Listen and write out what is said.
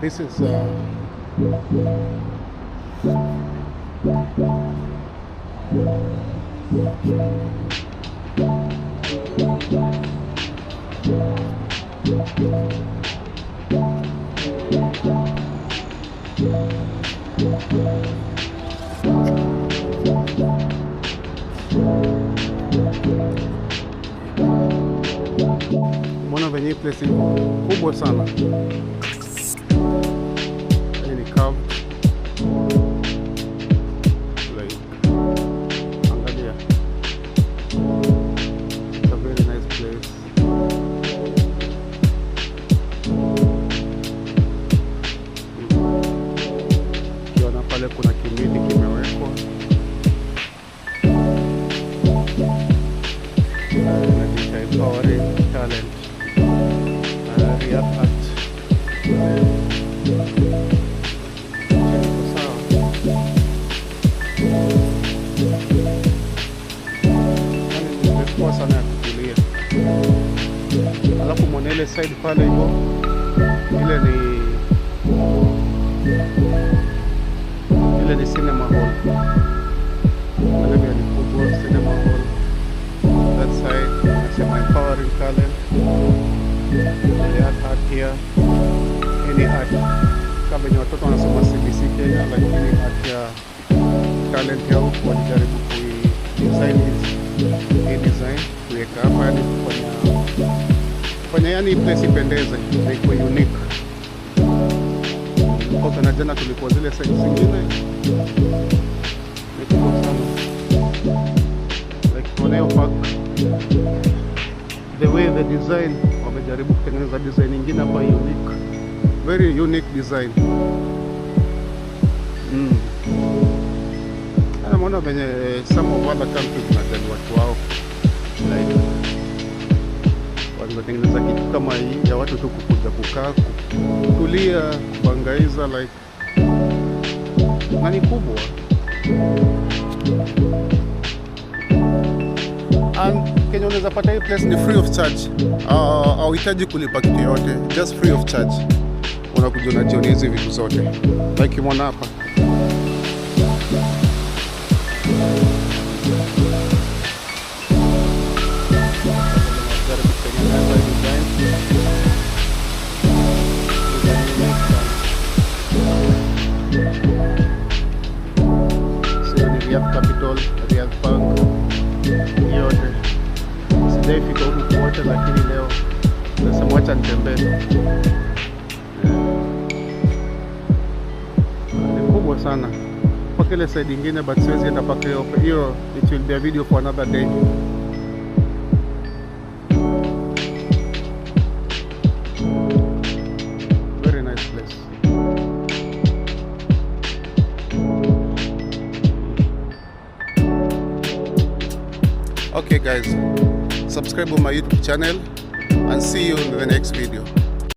This is mbona venye place kubwa sana. Hii ni curve like, angalia, it's a very nice place. Kiona pale kuna kimiti kimewekwa empowering talent, Riyadh Art. Nimekuwa sana ya kutulia, alafu mwone ile side pale hivyo, ile ni cinema hall. Angalia ni football cinema hall. That side nasema empowering talent. Riyadh Art here. Any art kama wenye watoto wanasoma CBC Kenya, lakini art ya talent yao walijaribu design hii design kuweka hapa, yani kufanya yani place ipendeze, iko unique. Kwa kana jana tulikuwa zile side zingine ni kubwa sana, like Toneo Park, the way the design wamejaribu kutengeneza design nyingine hapa unique, very unique design. Naona venye some of other countries wanajali watu wao, like wanatengeneza kitu kama hii ya watu tu kukuja kukaa kutulia kubangaiza, like na ni kubwa. And Kenya unaweza pata hii place ni free of charge, hauhitaji kulipa kitu yote, just free of charge. Unakuja unajionea hizi vitu zote, like umeona hapa. Riyadh Capital, Riyadh Park, yote sijaifika huku kuote, lakini leo nasema wacha nitembee. Ni kubwa sana mpaka ile side ingine, but siwezi enda mpaka hiyo. It will be a video for another day. Very nice place. Okay guys, subscribe on my YouTube channel and see you in the next video.